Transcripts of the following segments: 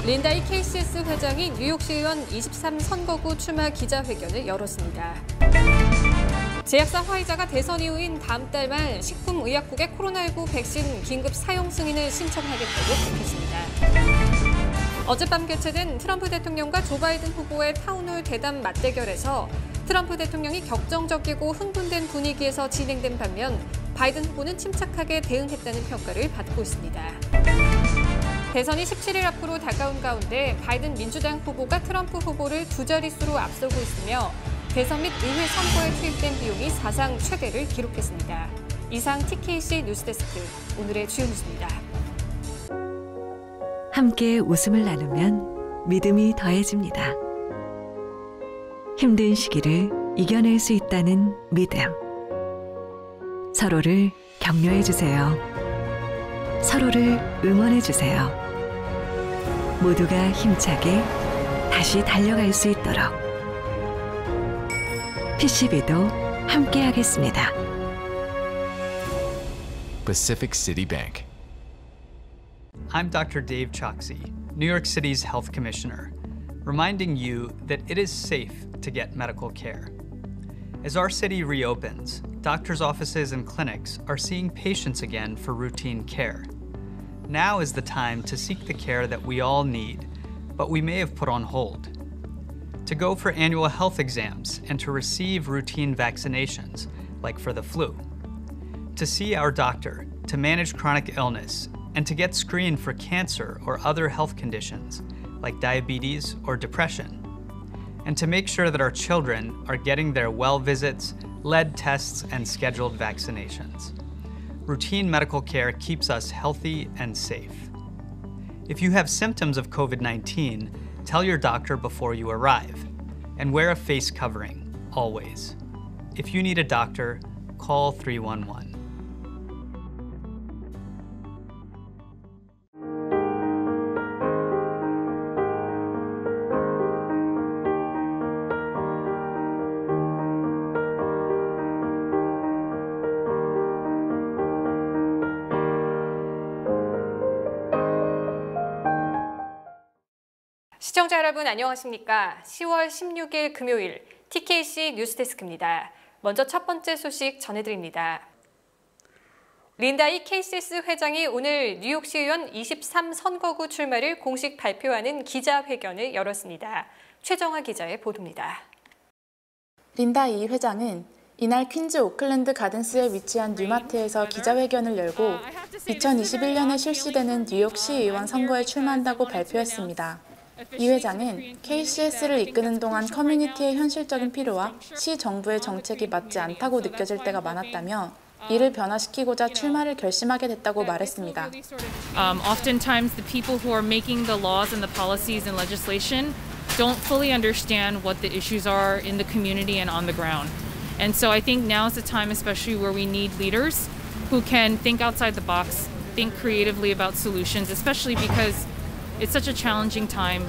린다이 KCS 회장이 뉴욕시의원 23선거구 출마 기자회견을 열었습니다. 제약사 화이자가 대선 이후인 다음 달 말 식품의약국에 코로나19 백신 긴급 사용 승인을 신청하겠다고 밝혔습니다. 어젯밤 개최된 트럼프 대통령과 조 바이든 후보의 타운홀 대담 맞대결에서 트럼프 대통령이 격정적이고 흥분된 분위기에서 진행된 반면 바이든 후보는 침착하게 대응했다는 평가를 받고 있습니다. 대선이 17일 앞으로 다가온 가운데 바이든 민주당 후보가 트럼프 후보를 두 자릿수로 앞서고 있으며 대선 및 의회 선거에 투입된 비용이 사상 최대를 기록했습니다. 이상 TKC 뉴스데스크, 오늘의 주요 뉴스입니다. 함께 웃음을 나누면 믿음이 더해집니다. 힘든 시기를 이겨낼 수 있다는 믿음. 서로를 격려해 주세요. 서로를 응원해 주세요. 모두가 힘차게 다시 달려갈 수 있도록 PCB도 함께하겠습니다. Pacific City Bank. I'm Dr. Dave Choksi, New York City's Health Commissioner, reminding you that it is safe to get medical care. As our city reopens, doctors' offices and clinics are seeing patients again for routine care. Now is the time to seek the care that we all need, but we may have put on hold. To go for annual health exams and to receive routine vaccinations, like for the flu. To see our doctor, to manage chronic illness, and to get screened for cancer or other health conditions, like diabetes or depression. And to make sure that our children are getting their well visits, lead tests, and scheduled vaccinations. Routine medical care keeps us healthy and safe. If you have symptoms of COVID-19, tell your doctor before you arrive, and wear a face covering, always. If you need a doctor, call 311. 시청자 여러분 안녕하십니까? 10월 16일 금요일 TKC 뉴스데스크입니다. 먼저 첫 번째 소식 전해드립니다. 린다이 KCS 회장이 오늘 뉴욕시의원 23선거구 출마를 공식 발표하는 기자회견을 열었습니다. 최정화 기자의 보도입니다. 린다이 회장은 이날 퀸즈 오클랜드 가든스에 위치한 뉴마트에서 기자회견을 열고 2021년에 실시되는 뉴욕시의원 선거에 출마한다고 발표했습니다. 이 회장은 KCS를 이끄는 동안 커뮤니티의 현실적인 필요와 시 정부의 정책이 맞지 않다고 느껴질 때가 많았다며 이를 변화시키고자 출마를 결심하게 됐다고 말했습니다. Oftentimes the people who are making the laws and the policies and legislation don't fully understand what the issues are in the community and on the ground. And so I think now is the time, especially where we need leaders who can think outside the box, think creatively about solutions, especially because it's such a challenging time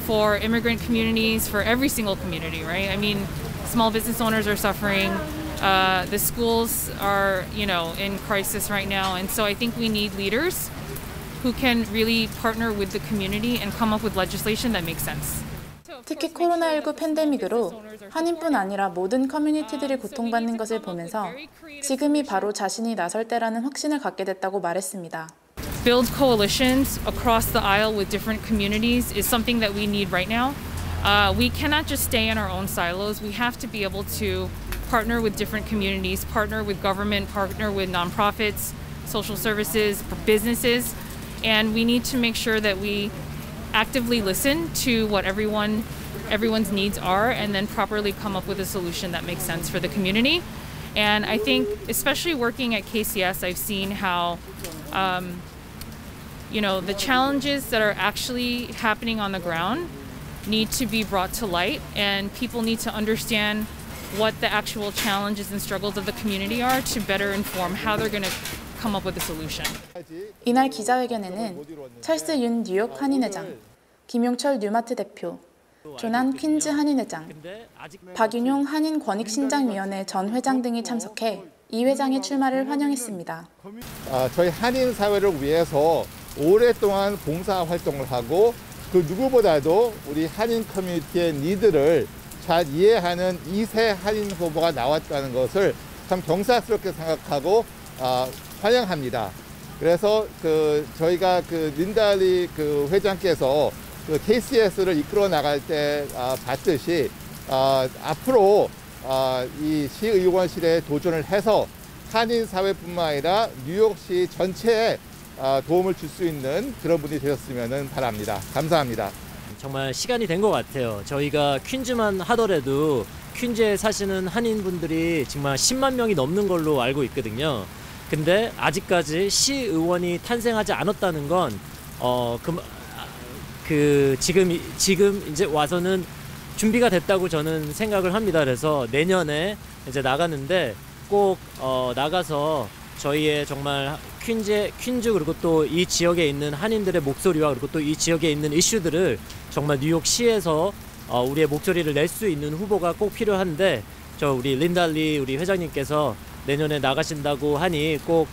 for immigrant communities, for every single community, right? I mean, small business owners are suffering. The schools are, in crisis right now. And so I think we need leaders who can really partner with the community and come up with legislation that makes sense. 특히 코로나19 팬데믹으로 한인뿐 아니라 모든 커뮤니티들이 고통받는 것을 보면서 지금이 바로 자신이 나설 때라는 확신을 갖게 됐다고 말했습니다. Build coalitions across the aisle with different communities is something that we need right now. We cannot just stay in our own silos. We have to be able to partner with different communities, partner with government, partner with nonprofits, social services, businesses, and we need to make sure that we actively listen to what everyone's needs are and then properly come up with a solution that makes sense for the community. And I think, especially working at KCS, I've seen how the challenges that are actually happening on the ground need to be brought to light, and people need to understand what the actual challenges and struggles of the community are to better inform how they're going to come up with a solution. 이날 기자회견에는 찰스 윤 뉴욕 한인회장, 김용철 뉴마트 대표, 조난 퀸즈 한인회장, 박윤용 한인권익신장위원회 전 회장 등이 참석해 이 회장의 출마를 환영했습니다. 저희 한인 사회를 위해서 오랫동안 봉사활동을 하고 그 누구보다도 우리 한인 커뮤니티의 니드를 잘 이해하는 2세 한인 후보가 나왔다는 것을 참 경사스럽게 생각하고 환영합니다. 그래서 저희가 린다 리 회장께서 KCS를 이끌어 나갈 때 봤듯이 앞으로 이 시의원실에 도전을 해서 한인 사회뿐만 아니라 뉴욕시 전체에 도움을 줄 수 있는 그런 분이 되셨으면 바랍니다. 감사합니다. 정말 시간이 된 것 같아요. 저희가 퀸즈만 하더라도 퀸즈에 사시는 한인분들이 정말 10만 명이 넘는 걸로 알고 있거든요. 근데 아직까지 시의원이 탄생하지 않았다는 건 지금 이제 와서는 준비가 됐다고 저는 생각을 합니다. 그래서 내년에 이제 나가는데 꼭 나가서 저희의 정말 퀸즈 그리고 또 이 지역에 있는 한인들의 목소리와 그리고 또 이 지역에 있는 이슈들을 정말 뉴욕시에서 우리의 목소리를 낼 수 있는 후보가 꼭 필요한데 우리 린다 리 우리 회장님께서 내년에 나가신다고 하니 꼭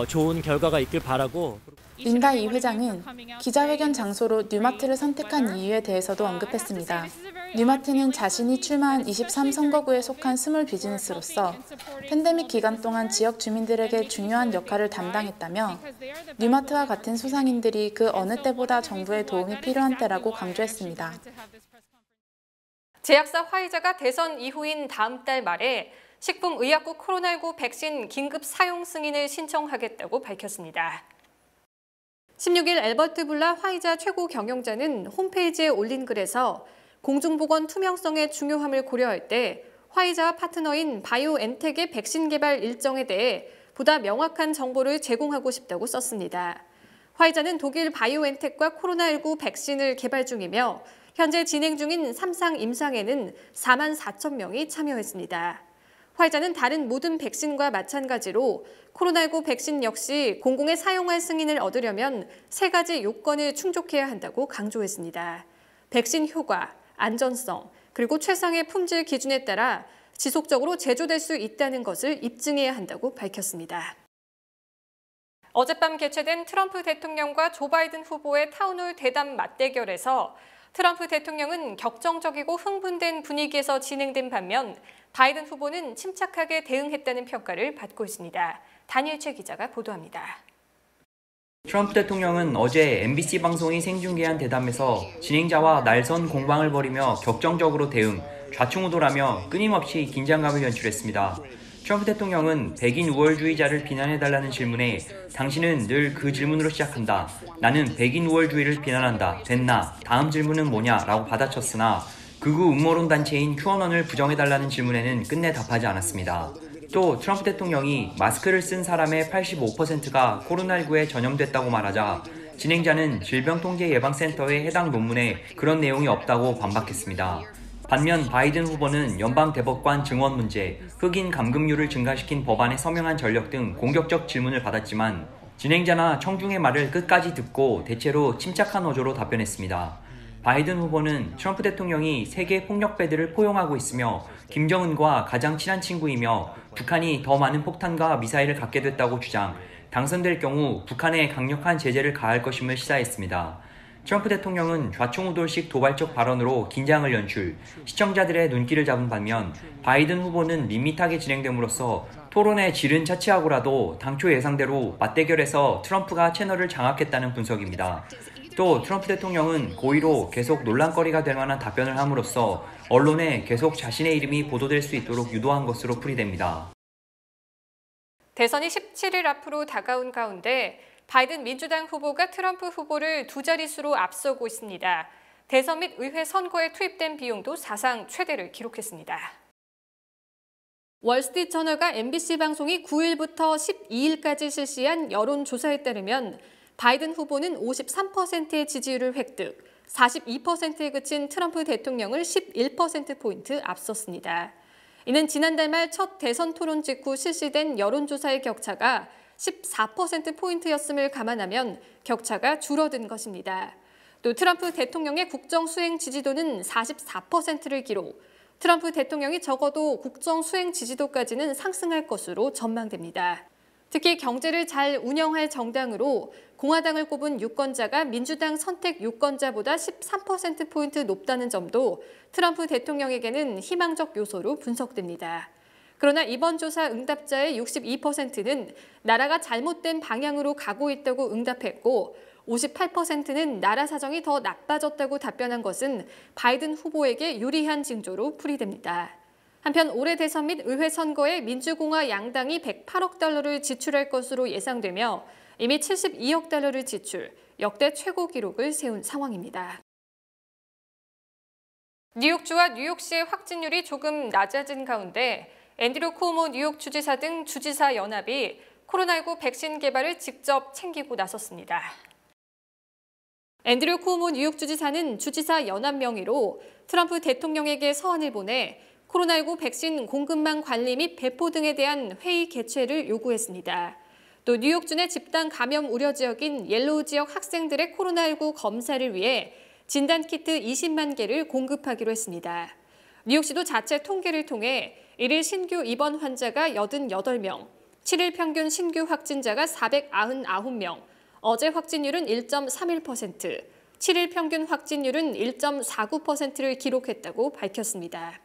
좋은 결과가 있길 바라고. 린다 이 회장은 기자회견 장소로 뉴마트를 선택한 이유에 대해서도 언급했습니다. 뉴마트는 자신이 출마한 23선거구에 속한 스몰 비즈니스로서 팬데믹 기간 동안 지역 주민들에게 중요한 역할을 담당했다며 뉴마트와 같은 소상인들이 그 어느 때보다 정부의 도움이 필요한 때라고 강조했습니다. 제약사 화이자가 대선 이후인 다음 달 말에 식품의약국 코로나19 백신 긴급 사용 승인을 신청하겠다고 밝혔습니다. 16일 앨버트 불라 화이자 최고 경영자는 홈페이지에 올린 글에서 공중보건 투명성의 중요함을 고려할 때 화이자와 파트너인 바이오엔텍의 백신 개발 일정에 대해 보다 명확한 정보를 제공하고 싶다고 썼습니다. 화이자는 독일 바이오엔텍과 코로나19 백신을 개발 중이며 현재 진행 중인 3상 임상에는 4만 4천 명이 참여했습니다. 화이자는 다른 모든 백신과 마찬가지로 코로나19 백신 역시 공공에 사용할 승인을 얻으려면 3가지 요건을 충족해야 한다고 강조했습니다. 백신 효과, 안전성, 그리고 최상의 품질 기준에 따라 지속적으로 제조될 수 있다는 것을 입증해야 한다고 밝혔습니다. 어젯밤 개최된 트럼프 대통령과 조 바이든 후보의 타운홀 대담 맞대결에서 트럼프 대통령은 격정적이고 흥분된 분위기에서 진행된 반면 바이든 후보는 침착하게 대응했다는 평가를 받고 있습니다. 다니엘채 기자가 보도합니다. 트럼프 대통령은 어제 MBC 방송이 생중계한 대담에서 진행자와 날선 공방을 벌이며 격정적으로 대응, 좌충우돌하며 끊임없이 긴장감을 연출했습니다. 트럼프 대통령은 백인 우월주의자를 비난해달라는 질문에 당신은 늘 그 질문으로 시작한다. 나는 백인 우월주의를 비난한다. 됐나? 다음 질문은 뭐냐? 라고 받아쳤으나 극우 음모론 단체인 QAnon을 부정해달라는 질문에는 끝내 답하지 않았습니다. 또 트럼프 대통령이 마스크를 쓴 사람의 85%가 코로나19에 전염됐다고 말하자 진행자는 질병통제예방센터의 해당 논문에 그런 내용이 없다고 반박했습니다. 반면 바이든 후보는 연방대법관 증언 문제, 흑인 감금률을 증가시킨 법안에 서명한 전력 등 공격적 질문을 받았지만 진행자나 청중의 말을 끝까지 듣고 대체로 침착한 어조로 답변했습니다. 바이든 후보는 트럼프 대통령이 세계 폭력배들을 포용하고 있으며 김정은과 가장 친한 친구이며 북한이 더 많은 폭탄과 미사일을 갖게 됐다고 주장, 당선될 경우 북한에 강력한 제재를 가할 것임을 시사했습니다. 트럼프 대통령은 좌충우돌식 도발적 발언으로 긴장을 연출, 시청자들의 눈길을 잡은 반면 바이든 후보는 밋밋하게 진행됨으로써 토론의 질은 차치하고라도 당초 예상대로 맞대결에서 트럼프가 채널을 장악했다는 분석입니다. 또 트럼프 대통령은 고의로 계속 논란거리가 될 만한 답변을 함으로써 언론에 계속 자신의 이름이 보도될 수 있도록 유도한 것으로 풀이됩니다. 대선이 17일 앞으로 다가온 가운데 바이든 민주당 후보가 트럼프 후보를 2자릿수로 앞서고 있습니다. 대선 및 의회 선거에 투입된 비용도 사상 최대를 기록했습니다. 월스트리트저널과 MBC 방송이 9일부터 12일까지 실시한 여론조사에 따르면 바이든 후보는 53%의 지지율을 획득, 42%에 그친 트럼프 대통령을 11%포인트 앞섰습니다. 이는 지난달 말 첫 대선 토론 직후 실시된 여론조사의 격차가 14%포인트였음을 감안하면 격차가 줄어든 것입니다. 또 트럼프 대통령의 국정 수행 지지도는 44%를 기록, 트럼프 대통령이 적어도 국정 수행 지지도까지는 상승할 것으로 전망됩니다. 특히 경제를 잘 운영할 정당으로 공화당을 꼽은 유권자가 민주당 선택 유권자보다 13%포인트 높다는 점도 트럼프 대통령에게는 희망적 요소로 분석됩니다. 그러나 이번 조사 응답자의 62%는 나라가 잘못된 방향으로 가고 있다고 응답했고 58%는 나라 사정이 더 나빠졌다고 답변한 것은 바이든 후보에게 유리한 징조로 풀이됩니다. 한편 올해 대선 및 의회 선거에 민주공화 양당이 108억 달러를 지출할 것으로 예상되며 이미 72억 달러를 지출, 역대 최고 기록을 세운 상황입니다. 뉴욕주와 뉴욕시의 확진율이 조금 낮아진 가운데 앤드류 쿠오모 뉴욕 주지사 등 주지사 연합이 코로나19 백신 개발을 직접 챙기고 나섰습니다. 앤드류 쿠오모 뉴욕 주지사는 주지사 연합 명의로 트럼프 대통령에게 서한을 보내 코로나19 백신 공급망 관리 및 배포 등에 대한 회의 개최를 요구했습니다. 또 뉴욕주 내 집단 감염 우려 지역인 옐로우 지역 학생들의 코로나19 검사를 위해 진단키트 20만 개를 공급하기로 했습니다. 뉴욕시도 자체 통계를 통해 1일 신규 입원 환자가 88명, 7일 평균 신규 확진자가 499명, 어제 확진율은 1.31%, 7일 평균 확진율은 1.49%를 기록했다고 밝혔습니다.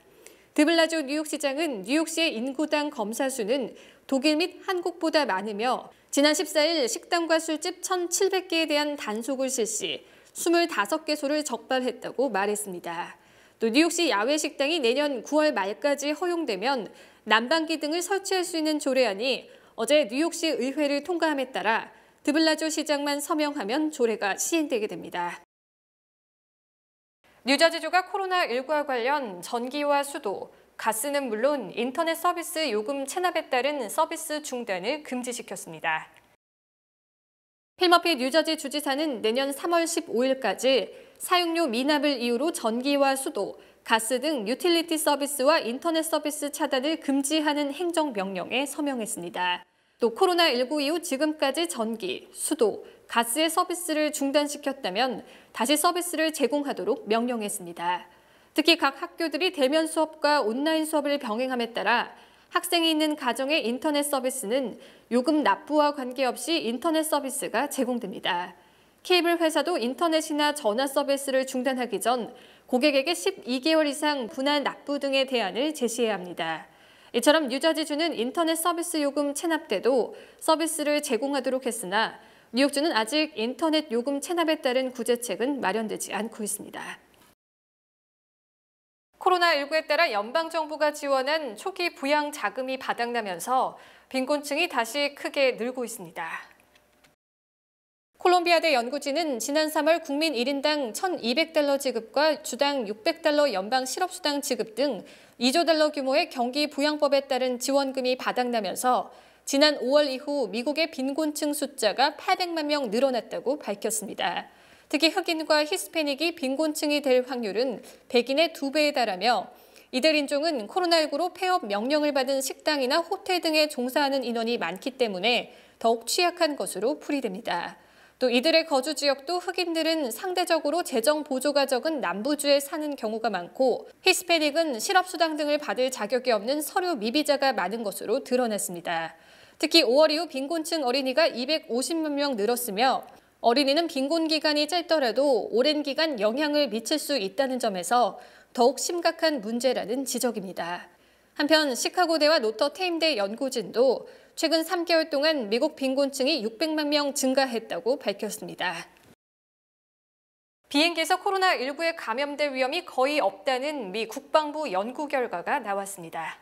드블라조 뉴욕시장은 뉴욕시의 인구당 검사 수는 독일 및 한국보다 많으며 지난 14일 식당과 술집 1,700개에 대한 단속을 실시, 25개소를 적발했다고 말했습니다. 또 뉴욕시 야외 식당이 내년 9월 말까지 허용되면 난방기 등을 설치할 수 있는 조례안이 어제 뉴욕시 의회를 통과함에 따라 드블라조 시장만 서명하면 조례가 시행되게 됩니다. 뉴저지주가 코로나19와 관련 전기와 수도, 가스는 물론 인터넷 서비스 요금 체납에 따른 서비스 중단을 금지시켰습니다. 필머피 뉴저지 주지사는 내년 3월 15일까지 사용료 미납을 이유로 전기와 수도, 가스 등 유틸리티 서비스와 인터넷 서비스 차단을 금지하는 행정명령에 서명했습니다. 또 코로나19 이후 지금까지 전기, 수도, 가스의 서비스를 중단시켰다면 다시 서비스를 제공하도록 명령했습니다. 특히 각 학교들이 대면 수업과 온라인 수업을 병행함에 따라 학생이 있는 가정의 인터넷 서비스는 요금 납부와 관계없이 인터넷 서비스가 제공됩니다. 케이블 회사도 인터넷이나 전화 서비스를 중단하기 전 고객에게 12개월 이상 분할 납부 등의 대안을 제시해야 합니다. 이처럼 뉴저지주는 인터넷 서비스 요금 체납 때도 서비스를 제공하도록 했으나 뉴욕주는 아직 인터넷 요금 체납에 따른 구제책은 마련되지 않고 있습니다. 코로나19에 따라 연방정부가 지원한 초기 부양 자금이 바닥나면서 빈곤층이 다시 크게 늘고 있습니다. 콜롬비아대 연구진은 지난 3월 국민 1인당 1,200달러 지급과 주당 600달러 연방 실업수당 지급 등 2조 달러 규모의 경기 부양법에 따른 지원금이 바닥나면서 지난 5월 이후 미국의 빈곤층 숫자가 800만 명 늘어났다고 밝혔습니다. 특히 흑인과 히스패닉이 빈곤층이 될 확률은 백인의 2배에 달하며 이들 인종은 코로나19로 폐업 명령을 받은 식당이나 호텔 등에 종사하는 인원이 많기 때문에 더욱 취약한 것으로 풀이됩니다. 또 이들의 거주 지역도 흑인들은 상대적으로 재정 보조가 적은 남부주에 사는 경우가 많고 히스패닉은 실업수당 등을 받을 자격이 없는 서류 미비자가 많은 것으로 드러났습니다. 특히 5월 이후 빈곤층 어린이가 250만 명 늘었으며 어린이는 빈곤 기간이 짧더라도 오랜 기간 영향을 미칠 수 있다는 점에서 더욱 심각한 문제라는 지적입니다. 한편 시카고대와 노터테임대 연구진도 최근 3개월 동안 미국 빈곤층이 600만 명 증가했다고 밝혔습니다. 비행기에서 코로나19에 감염될 위험이 거의 없다는 미 국방부 연구 결과가 나왔습니다.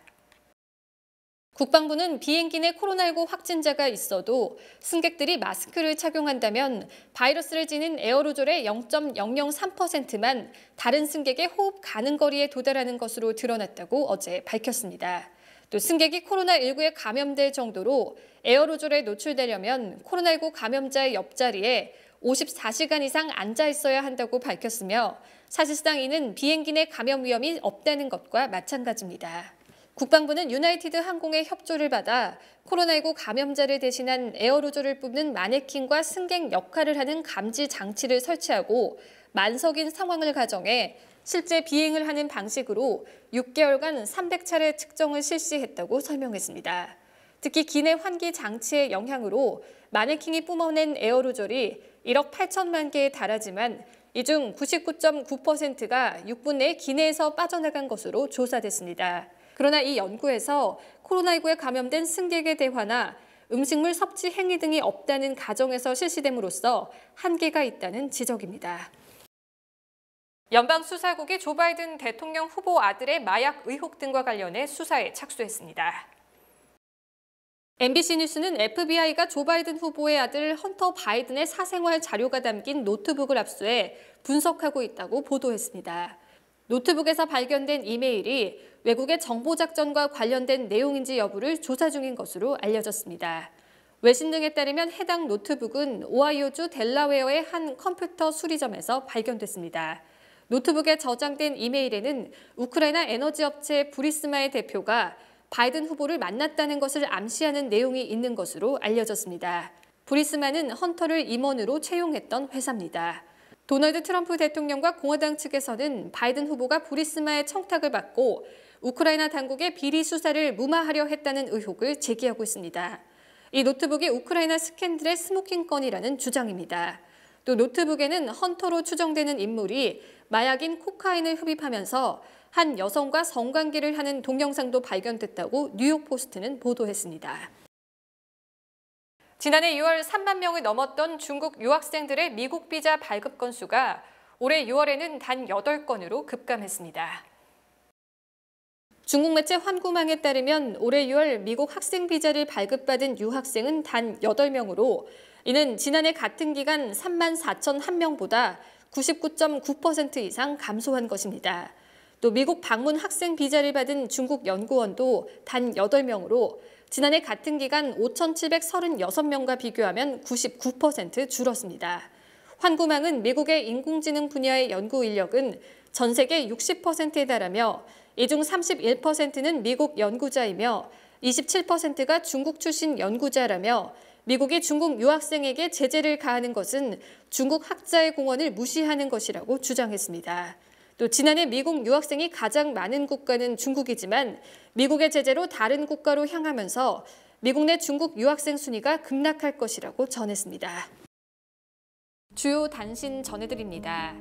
국방부는 비행기 내 코로나19 확진자가 있어도 승객들이 마스크를 착용한다면 바이러스를 지닌 에어로졸의 0.003%만 다른 승객의 호흡 가능 거리에 도달하는 것으로 드러났다고 어제 밝혔습니다. 또 승객이 코로나19에 감염될 정도로 에어로졸에 노출되려면 코로나19 감염자의 옆자리에 54시간 이상 앉아 있어야 한다고 밝혔으며 사실상 이는 비행기 내 감염 위험이 없다는 것과 마찬가지입니다. 국방부는 유나이티드 항공의 협조를 받아 코로나19 감염자를 대신한 에어로졸을 뿜는 마네킹과 승객 역할을 하는 감지 장치를 설치하고 만석인 상황을 가정해 실제 비행을 하는 방식으로 6개월간 300차례 측정을 실시했다고 설명했습니다. 특히 기내 환기 장치의 영향으로 마네킹이 뿜어낸 에어로졸이 1억 8천만 개에 달하지만 이 중 99.9%가 6분 내에 기내에서 빠져나간 것으로 조사됐습니다. 그러나 이 연구에서 코로나19에 감염된 승객의 대화나 음식물 섭취 행위 등이 없다는 가정에서 실시됨으로써 한계가 있다는 지적입니다. 연방수사국이 조 바이든 대통령 후보 아들의 마약 의혹 등과 관련해 수사에 착수했습니다. MBC 뉴스는 FBI가 조 바이든 후보의 아들 헌터 바이든의 사생활 자료가 담긴 노트북을 압수해 분석하고 있다고 보도했습니다. 노트북에서 발견된 이메일이 외국의 정보작전과 관련된 내용인지 여부를 조사 중인 것으로 알려졌습니다. 외신 등에 따르면 해당 노트북은 오하이오주 델라웨어의 한 컴퓨터 수리점에서 발견됐습니다. 노트북에 저장된 이메일에는 우크라이나 에너지 업체 부리스마의 대표가 바이든 후보를 만났다는 것을 암시하는 내용이 있는 것으로 알려졌습니다. 부리스마는 헌터를 임원으로 채용했던 회사입니다. 도널드 트럼프 대통령과 공화당 측에서는 바이든 후보가 부리스마의 청탁을 받고 우크라이나 당국의 비리 수사를 무마하려 했다는 의혹을 제기하고 있습니다. 이 노트북이 우크라이나 스캔들의 스모킹 건이라는 주장입니다. 또 노트북에는 헌터로 추정되는 인물이 마약인 코카인을 흡입하면서 한 여성과 성관계를 하는 동영상도 발견됐다고 뉴욕포스트는 보도했습니다. 지난해 6월 3만 명을 넘었던 중국 유학생들의 미국 비자 발급 건수가 올해 6월에는 단 8건으로 급감했습니다. 중국 매체 환구망에 따르면 올해 6월 미국 학생 비자를 발급받은 유학생은 단 8명으로 이는 지난해 같은 기간 3만 4,001명보다 99.9% 이상 감소한 것입니다. 또 미국 방문 학생 비자를 받은 중국 연구원도 단 8명으로 지난해 같은 기간 5,736명과 비교하면 99% 줄었습니다. 환구망은 미국의 인공지능 분야의 연구 인력은 전 세계 60%에 달하며 이 중 31%는 미국 연구자이며 27%가 중국 출신 연구자라며 미국이 중국 유학생에게 제재를 가하는 것은 중국 학자의 공헌을 무시하는 것이라고 주장했습니다. 또 지난해 미국 유학생이 가장 많은 국가는 중국이지만 미국의 제재로 다른 국가로 향하면서 미국 내 중국 유학생 순위가 급락할 것이라고 전했습니다. 주요 단신 전해드립니다.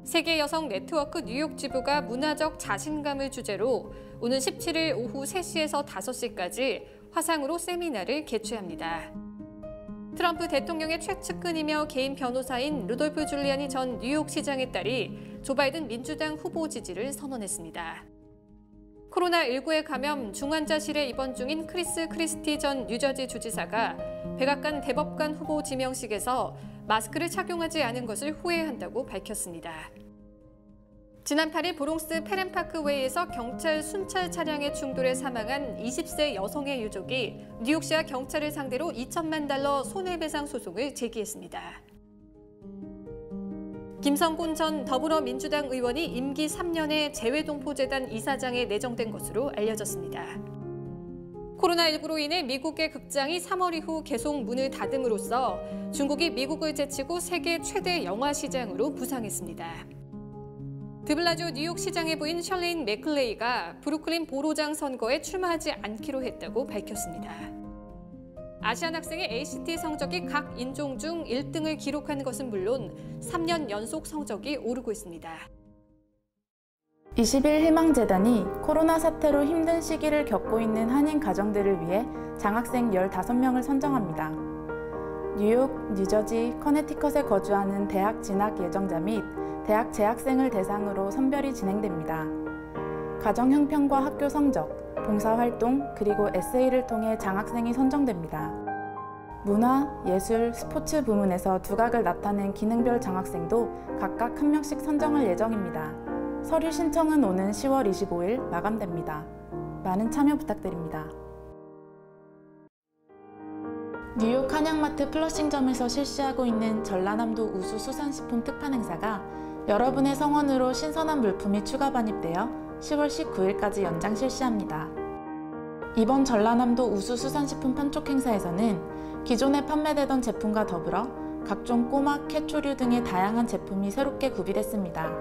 세계 여성 네트워크 뉴욕 지부가 문화적 자신감을 주제로 오는 17일 오후 3시에서 5시까지 화상으로 세미나를 개최합니다. 트럼프 대통령의 최측근이며 개인 변호사인 루돌프 줄리아니 전 뉴욕시장의 딸이 조 바이든 민주당 후보 지지를 선언했습니다. 코로나19에 감염 중환자실에 입원 중인 크리스 크리스티 전 뉴저지 주지사가 백악관 대법관 후보 지명식에서 마스크를 착용하지 않은 것을 후회한다고 밝혔습니다. 지난 8일 브롱스 페렌파크웨이에서 경찰 순찰 차량에 충돌해 사망한 20세 여성의 유족이 뉴욕시와 경찰을 상대로 $2천만 손해배상 소송을 제기했습니다. 김성곤 전 더불어민주당 의원이 임기 3년의 재외동포재단 이사장에 내정된 것으로 알려졌습니다. 코로나19로 인해 미국의 극장이 3월 이후 계속 문을 닫음으로써 중국이 미국을 제치고 세계 최대 영화 시장으로 부상했습니다. 드블라주 뉴욕시장의 부인 셜레인 맥클레이가 브루클린 보로장 선거에 출마하지 않기로 했다고 밝혔습니다. 아시안 학생의 ACT 성적이 각 인종 중 1등을 기록한 것은 물론 3년 연속 성적이 오르고 있습니다. 20일 희망재단이 코로나 사태로 힘든 시기를 겪고 있는 한인 가정들을 위해 장학생 15명을 선정합니다. 뉴욕, 뉴저지, 커네티컷에 거주하는 대학 진학 예정자 및 대학 재학생을 대상으로 선별이 진행됩니다. 가정 형편과 학교 성적, 봉사활동, 그리고 에세이를 통해 장학생이 선정됩니다. 문화, 예술, 스포츠 부문에서 두각을 나타낸 기능별 장학생도 각각 1명씩 선정할 예정입니다. 서류 신청은 오는 10월 25일 마감됩니다. 많은 참여 부탁드립니다. 뉴욕 한양마트 플러싱점에서 실시하고 있는 전라남도 우수 수산식품 특판 행사가 여러분의 성원으로 신선한 물품이 추가 반입되어 10월 19일까지 연장 실시합니다. 이번 전라남도 우수 수산식품 판촉 행사에서는 기존에 판매되던 제품과 더불어 각종 꼬막, 캐초류 등의 다양한 제품이 새롭게 구비됐습니다.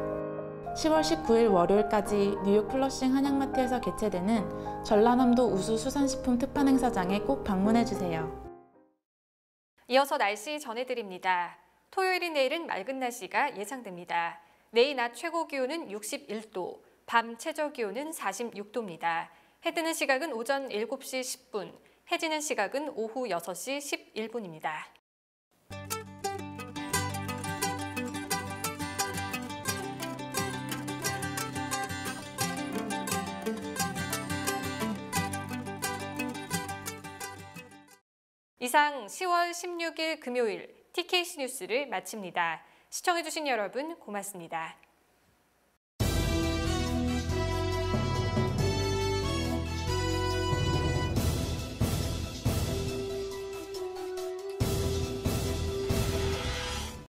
10월 19일 월요일까지 뉴욕 플러싱 한양마트에서 개최되는 전라남도 우수 수산식품 특판 행사장에 꼭 방문해주세요. 이어서 날씨 전해드립니다. 토요일인 내일은 맑은 날씨가 예상됩니다. 내일 낮 최고 기온은 61도, 밤 최저 기온은 46도입니다. 해 뜨는 시각은 오전 7시 10분, 해 지는 시각은 오후 6시 11분입니다. 이상 10월 16일 금요일 TKC 뉴스를 마칩니다. 시청해주신 여러분 고맙습니다.